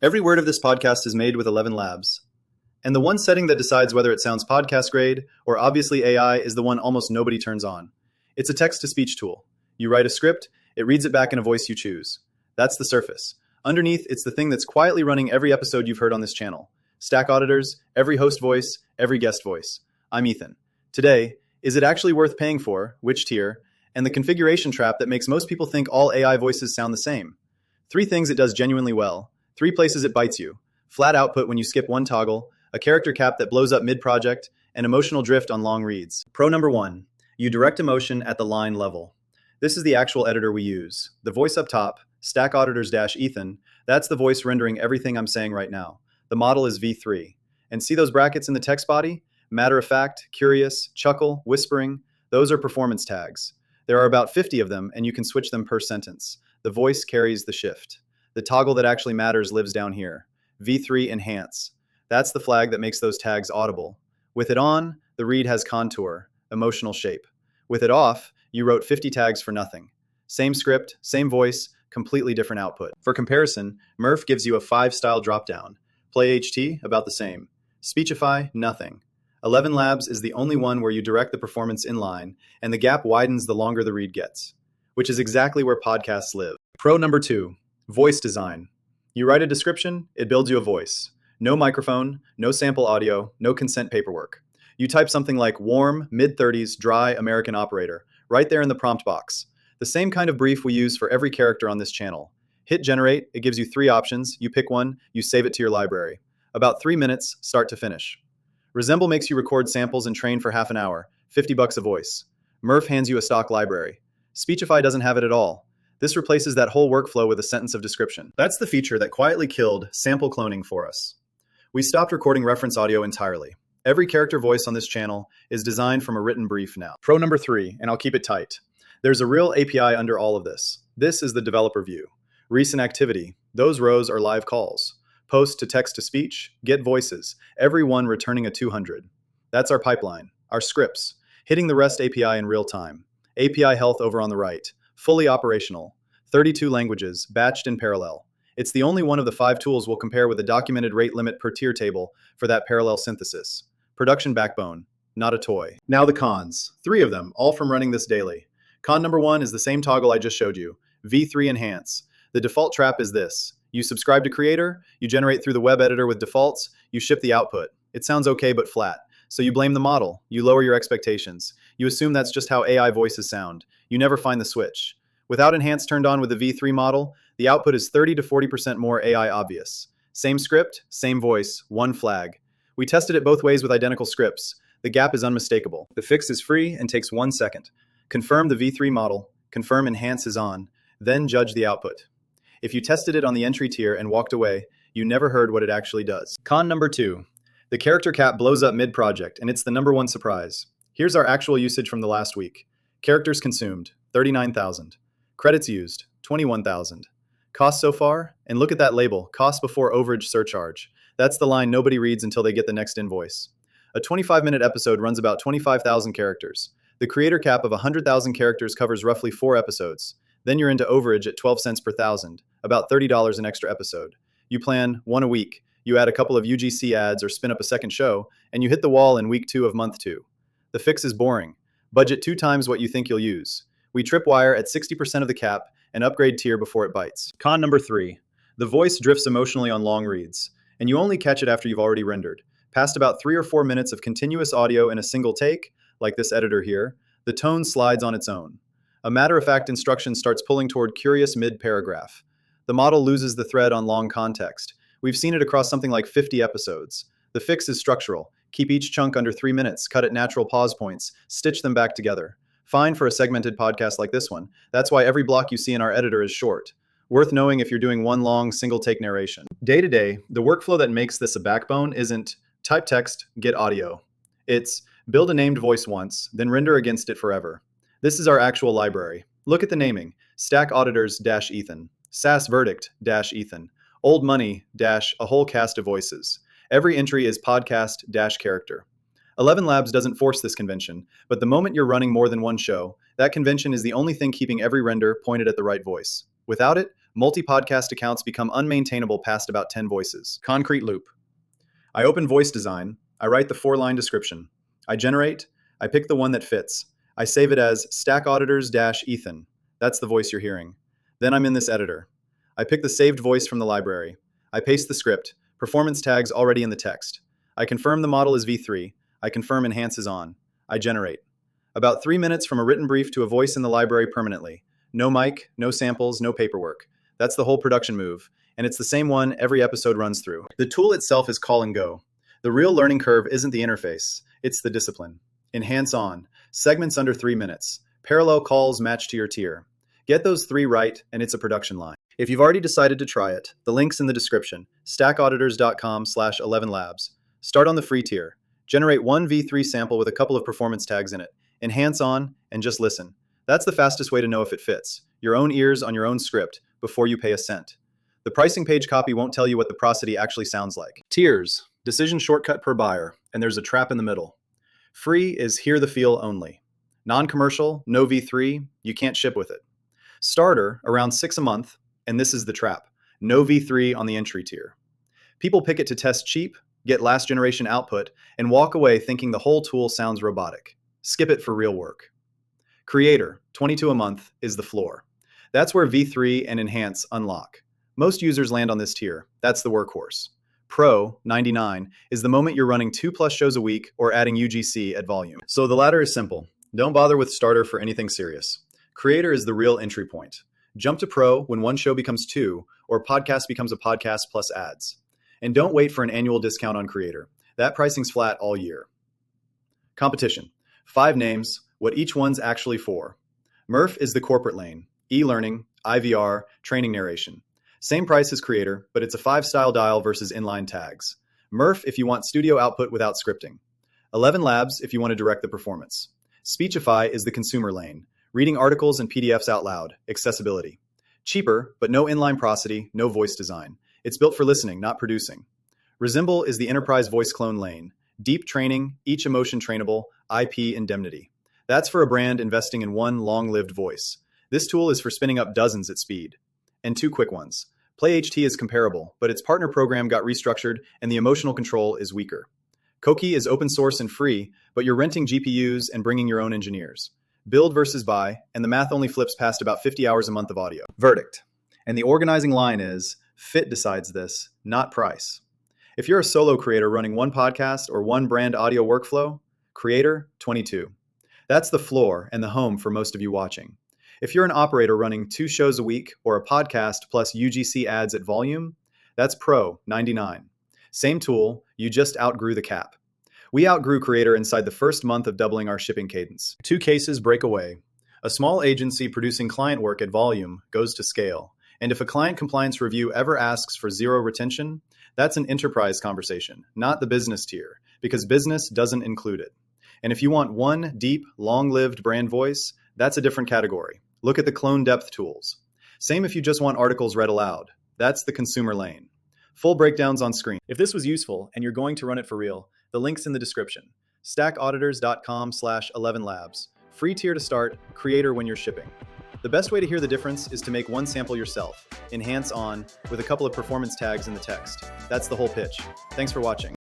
Every word of this podcast is made with ElevenLabs. And the one setting that decides whether it sounds podcast grade or obviously AI is the one almost nobody turns on. It's a text-to-speech tool. You write a script, it reads it back in a voice you choose. That's the surface. Underneath, it's the thing that's quietly running every episode you've heard on this channel. Stack Auditors, every host voice, every guest voice. I'm Ethan. Today, is it actually worth paying for, which tier, and the configuration trap that makes most people think all AI voices sound the same. 3 things it does genuinely well. 3 places it bites you. Flat output when you skip one toggle, a character cap that blows up mid-project, and emotional drift on long reads. Pro number 1, you direct emotion at the line level. This is the actual editor we use. The voice up top, Stack Auditors-Ethan, that's the voice rendering everything I'm saying right now. The model is V3. And see those brackets in the text body? Matter of fact, curious, chuckle, whispering, those are performance tags. There are about 50 of them, and you can switch them per sentence. The voice carries the shift. The toggle that actually matters lives down here. V3 Enhance. That's the flag that makes those tags audible. With it on, the read has contour, emotional shape. With it off, you wrote 50 tags for nothing. Same script, same voice, completely different output. For comparison, Murph gives you a 5-style dropdown. Play HT, about the same. Speechify, nothing. ElevenLabs is the only one where you direct the performance in line, and the gap widens the longer the read gets, which is exactly where podcasts live. Pro number 2, voice design. You write a description, it builds you a voice. No microphone, no sample audio, no consent paperwork. You type something like warm, mid-30s, dry American operator, right there in the prompt box. The same kind of brief we use for every character on this channel. Hit generate, it gives you 3 options, you pick one, you save it to your library. About 3 minutes, start to finish. Resemble makes you record samples and train for half an hour, $50 a voice. Murph hands you a stock library. Speechify doesn't have it at all. This replaces that whole workflow with a sentence of description. That's the feature that quietly killed sample cloning for us. We stopped recording reference audio entirely. Every character voice on this channel is designed from a written brief now. Pro number 3, and I'll keep it tight. There's a real API under all of this. This is the developer view. Recent activity, those rows are live calls. Post to text to speech, get voices, every one returning a 200. That's our pipeline, our scripts, hitting the REST API in real time. API health over on the right, fully operational, 32 languages, batched in parallel. It's the only one of the 5 tools we'll compare with a documented rate limit per tier table for that parallel synthesis. Production backbone, not a toy. Now the cons, 3 of them, all from running this daily. Con number 1 is the same toggle I just showed you, V3 Enhance. The default trap is this. You subscribe to Creator, you generate through the web editor with defaults, you ship the output. It sounds okay but flat. So you blame the model, you lower your expectations. You assume that's just how AI voices sound. You never find the switch. Without Enhance turned on with the V3 model, the output is 30 to 40% more AI obvious. Same script, same voice, 1 flag. We tested it both ways with identical scripts. The gap is unmistakable. The fix is free and takes 1 second. Confirm the V3 model, confirm Enhance is on, then judge the output. If you tested it on the entry tier and walked away, you never heard what it actually does. Con number 2. The character cap blows up mid-project, and it's the number 1 surprise. Here's our actual usage from the last week. Characters consumed, 39,000. Credits used, 21,000. Cost so far? And look at that label, cost before overage surcharge. That's the line nobody reads until they get the next invoice. A 25-minute episode runs about 25,000 characters. The creator cap of 100,000 characters covers roughly 4 episodes. Then you're into overage at 12 cents per thousand, about $30 an extra episode. You plan 1 a week, you add a couple of UGC ads or spin up a second show, and you hit the wall in week 2 of month 2. The fix is boring. Budget 2 times what you think you'll use. We tripwire at 60% of the cap and upgrade tier before it bites. Con number 3. The voice drifts emotionally on long reads, and you only catch it after you've already rendered. Past about 3 or 4 minutes of continuous audio in a single take, like this editor here, the tone slides on its own. A matter-of-fact instruction starts pulling toward curious mid-paragraph. The model loses the thread on long context. We've seen it across something like 50 episodes. The fix is structural. Keep each chunk under 3 minutes, cut at natural pause points, stitch them back together. Fine for a segmented podcast like this one. That's why every block you see in our editor is short. Worth knowing if you're doing one long, single-take narration. Day to day, the workflow that makes this a backbone isn't type text, get audio. It's build a named voice once, then render against it forever. This is our actual library. Look at the naming. Stack Auditors-Ethan. SAS Verdict-Ethan. Old Money-a whole cast of voices. Every entry is podcast-character. ElevenLabs doesn't force this convention, but the moment you're running more than one show, that convention is the only thing keeping every render pointed at the right voice. Without it, Multi-podcast accounts become unmaintainable past about 10 voices. Concrete loop. I open voice design. I write the 4-line description. I generate. I pick the one that fits. I save it as stack auditors-Ethan. That's the voice you're hearing. Then I'm in this editor. I pick the saved voice from the library. I paste the script. Performance tags already in the text. I confirm the model is V3. I confirm enhance is on. I generate. About 3 minutes from a written brief to a voice in the library permanently. No mic, no samples, no paperwork. That's the whole production move, and it's the same one every episode runs through. The tool itself is call and go. The real learning curve isn't the interface, it's the discipline. Enhance on. Segments under 3 minutes. Parallel calls match to your tier. Get those 3 right, and it's a production line. If you've already decided to try it, the link's in the description. stackauditors.com/ElevenLabs. Start on the free tier. Generate one V3 sample with a couple of performance tags in it. Enhance on, and just listen. That's the fastest way to know if it fits. Your own ears on your own script before you pay a cent. The pricing page copy won't tell you what the prosody actually sounds like. Tiers, decision shortcut per buyer, and there's a trap in the middle. Free is hear the feel only. Non-commercial, no V3, you can't ship with it. Starter, around $6 a month, and this is the trap. No V3 on the entry tier. People pick it to test cheap, get last generation output, and walk away thinking the whole tool sounds robotic. Skip it for real work. Creator, $22 a month, is the floor. That's where V3 and Enhance unlock. Most users land on this tier. That's the workhorse. Pro, $99, is the moment you're running 2+ shows a week or adding UGC at volume. So the ladder is simple. Don't bother with Starter for anything serious. Creator is the real entry point. Jump to Pro when one show becomes 2 or podcast becomes a podcast plus ads. And don't wait for an annual discount on Creator. That pricing's flat all year. Competition. 5 names, what each one's actually for. Murph is the corporate lane. E-learning, IVR, training narration. Same price as Creator, but it's a 5-style dial versus inline tags. Murph if you want studio output without scripting. ElevenLabs if you want to direct the performance. Speechify is the consumer lane. Reading articles and PDFs out loud. Accessibility. Cheaper, but no inline prosody, no voice design. It's built for listening, not producing. Resemble is the enterprise voice clone lane. Deep training, each emotion trainable, IP indemnity. That's for a brand investing in one long-lived voice. This tool is for spinning up dozens at speed. And 2 quick ones. PlayHT is comparable, but its partner program got restructured and the emotional control is weaker. Koki is open source and free, but you're renting GPUs and bringing your own engineers. Build versus buy, and the math only flips past about 50 hours a month of audio. Verdict. And the organizing line is, fit decides this, not price. If you're a solo creator running one podcast or one brand audio workflow, Creator, $22. That's the floor and the home for most of you watching. If you're an operator running 2 shows a week or a podcast plus UGC ads at volume, that's Pro, $99. Same tool, you just outgrew the cap. We outgrew Creator inside the first month of doubling our shipping cadence. 2 cases break away. A small agency producing client work at volume goes to scale. And if a client compliance review ever asks for 0 retention, that's an enterprise conversation, not the business tier, because business doesn't include it. And if you want one deep, long-lived brand voice, that's a different category. Look at the clone depth tools. Same if you just want articles read aloud. That's the consumer lane. Full breakdowns on screen. If this was useful and you're going to run it for real, the link's in the description. stackauditors.com/ElevenLabs. Free tier to start, Creator when you're shipping. The best way to hear the difference is to make one sample yourself, enhance on, with a couple of performance tags in the text. That's the whole pitch. Thanks for watching.